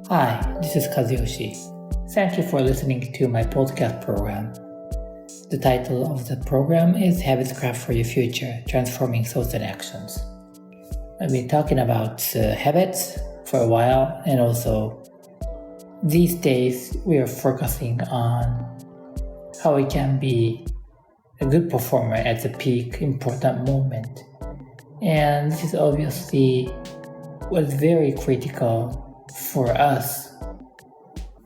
Hi, this is Kazuyoshi. Thank you for listening to my podcast program. The title of the program is Habits Craft for Your Future, Transforming Thoughts and Actions. I've been talking about habits for a while, and also these days we are focusing on how we can be a good performer at the peak important moment. And this is obviously was very critical for us,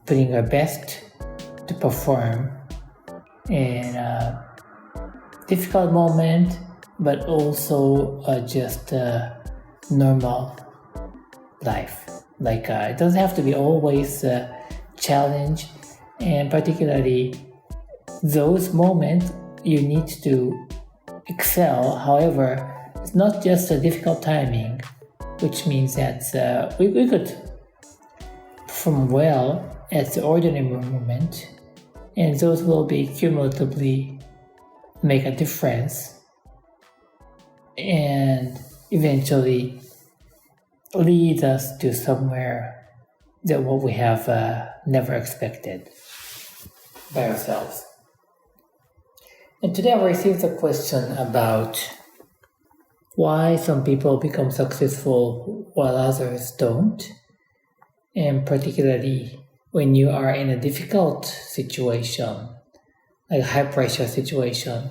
putting our best to perform in a difficult moment, but also just a normal life. It doesn't have to be always a challenge, and particularly those moments you need to excel. However, it's not just a difficult timing, which means that we could perform well at the ordinary moment, and those will be cumulatively make a difference and eventually lead us to somewhere that what we have never expected by ourselves. And today I received a question about why some people become successful while others don't, and particularly when you are in a difficult situation, like a high pressure situation,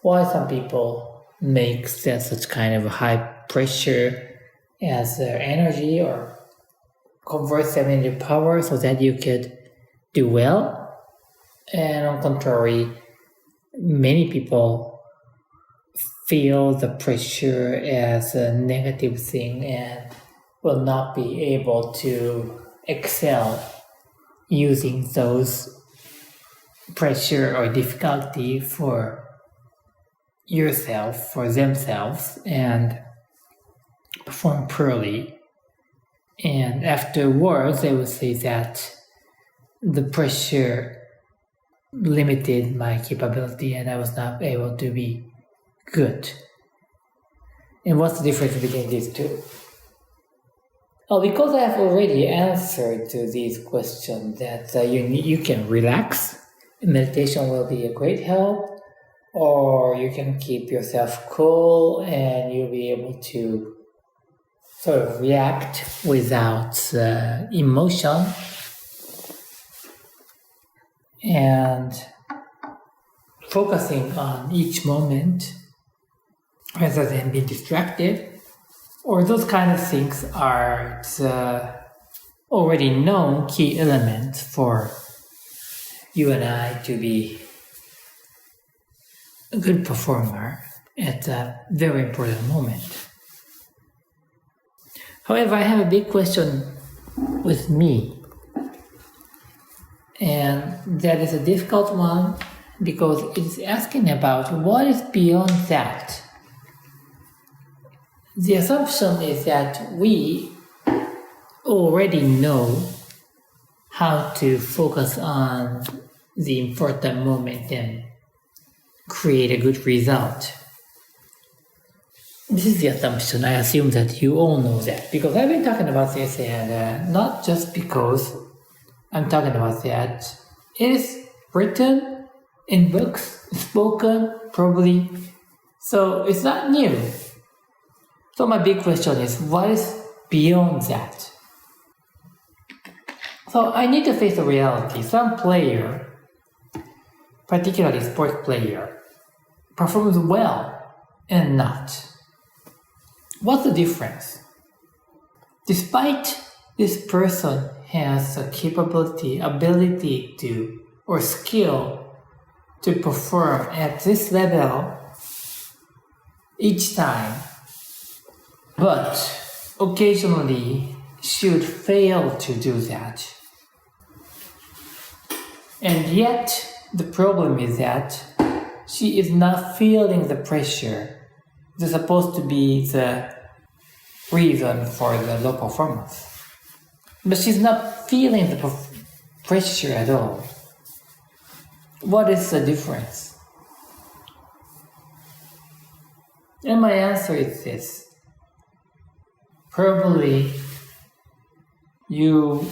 why some people make such kind of high pressure as their energy or convert them into power so that you could do well, and on contrary, many people feel the pressure as a negative thing and will not be able to excel using those pressure or difficulty for yourself, for themselves, and perform poorly. And afterwards, they will say that the pressure limited my capability and I was not able to be good. And what's the difference between these two? Well, because I have already answered to these questions that you can relax, meditation will be a great help, or you can keep yourself cool and you'll be able to sort of react without emotion and focusing on each moment rather than being distracted, or those kind of things are the already known key elements for you and I to be a good performer at a very important moment. However, I have a big question with me, and that is a difficult one because it's asking about what is beyond that. The assumption is that we already know how to focus on the important moment and create a good result. This is the assumption. I assume that you all know that because I've been talking about this, and not just because I'm talking about that. It is written in books, spoken probably, so it's not new. So my big question is, what is beyond that? So I need to face the reality. Some player, particularly sport player, performs well and not. What's the difference? Despite this person has a capability, ability to, or skill to perform at this level each time, but occasionally should fail to do that. And yet, the problem is that she is not feeling the pressure. It's supposed to be the reason for the low performance. But she's not feeling the pressure at all. What is the difference? And my answer is this. Probably you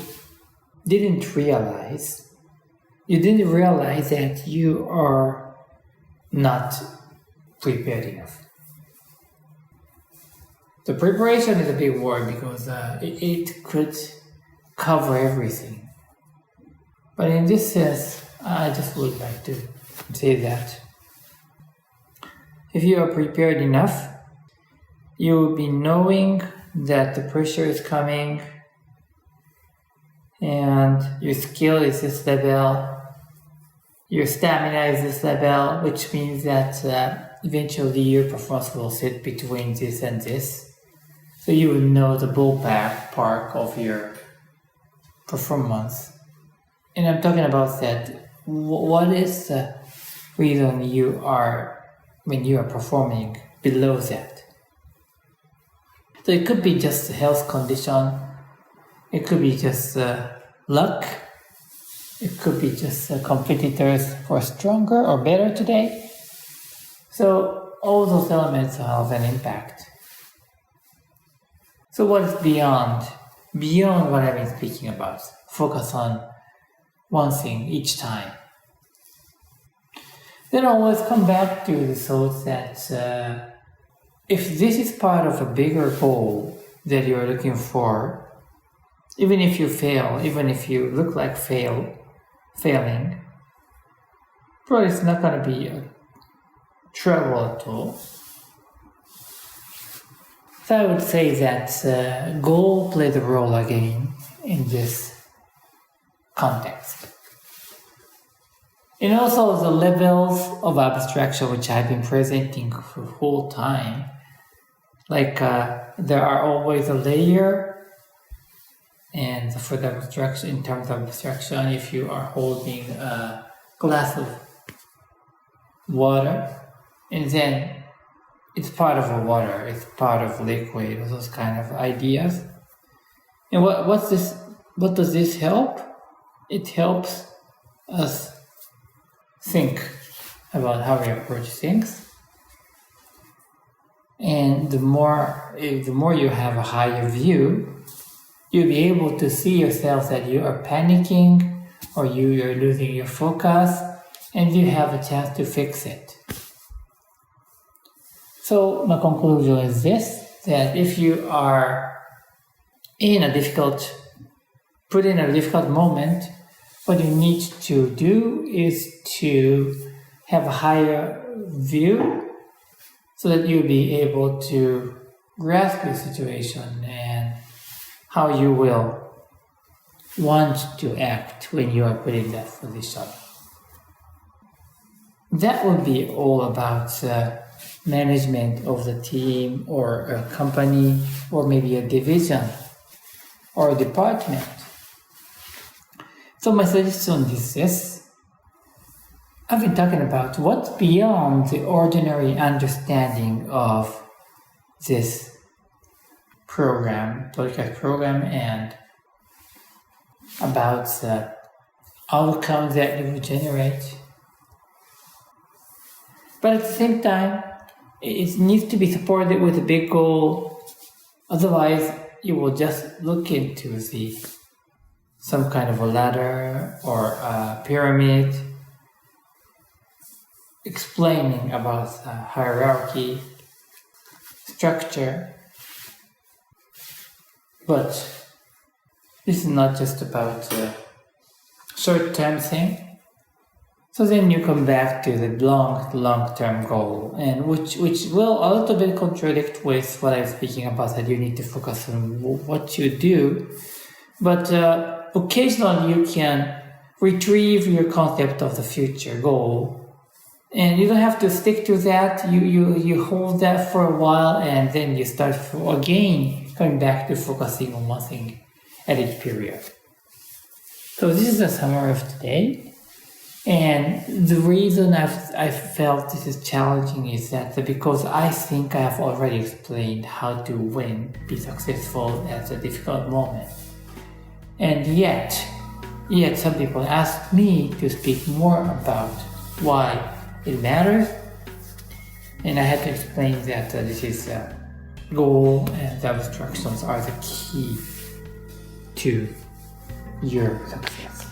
didn't realize that you are not prepared enough. The preparation is a big word because it could cover everything. But in this sense, I just would like to say that if you are prepared enough, you will be knowing that the pressure is coming and your skill is this level, your stamina is this level, which means that eventually your performance will sit between this and this. So you will know the ballpark of your performance. And I'm talking about that. What is the reason when you are performing below that? So it could be just a health condition. It could be just luck. It could be just competitors who are stronger or better today. So all those elements have an impact. So what is beyond what I've been speaking about? Focus on one thing each time. Then always come back to the thought that if this is part of a bigger goal that you're looking for, even if you fail, even if you look like failing, probably it's not going to be a trouble at all. So I would say that goal plays a role again in this context. And also the levels of abstraction which I've been presenting for the whole time. Like there are always a layer, and for the abstraction, in terms of abstraction, if you are holding a glass of water, and then it's part of a water, it's part of liquid, those kind of ideas. And what does this help? It helps us think about how we approach things. And the more you have a higher view, you'll be able to see yourself that you are panicking or you are losing your focus, and you have a chance to fix it. So my conclusion is this, that if you are put in a difficult moment, what you need to do is to have a higher view so that you'll be able to grasp the situation and how you will want to act when you are put in that position. That would be all about management of the team or a company or maybe a division or a department. So my suggestion is this. I've been talking about what's beyond the ordinary understanding of this podcast program, and about the outcomes that it will generate. But at the same time, it needs to be supported with a big goal. Otherwise, you will just look into some kind of a ladder or a pyramid explaining about hierarchy, structure. But this is not just about a short-term thing. So then you come back to the long-term goal, and which will a little bit contradict with what I'm speaking about, that you need to focus on what you do. But occasionally you can retrieve your concept of the future goal, and you don't have to stick to that. You hold that for a while, and then you start again coming back to focusing on one thing at each period. So this is a summary of today. And the reason I felt this is challenging is that because I think I have already explained how to be successful at a difficult moment. And yet some people ask me to speak more about why it matters. And I had to explain that this is a goal and the abstractions are the key to your success.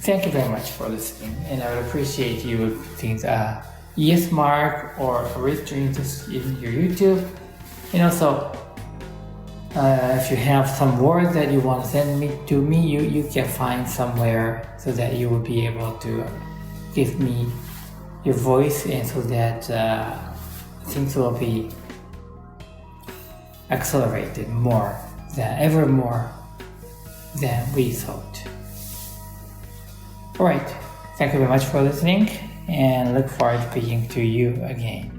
Thank you very much for listening, and I would appreciate you putting a yes mark or a registering this in your YouTube. And also, if you have some words that you want to send to me, you can find somewhere so that you will be able to give me your voice, and so that things will be accelerated more than we thought. Alright, thank you very much for listening, and look forward to speaking to you again.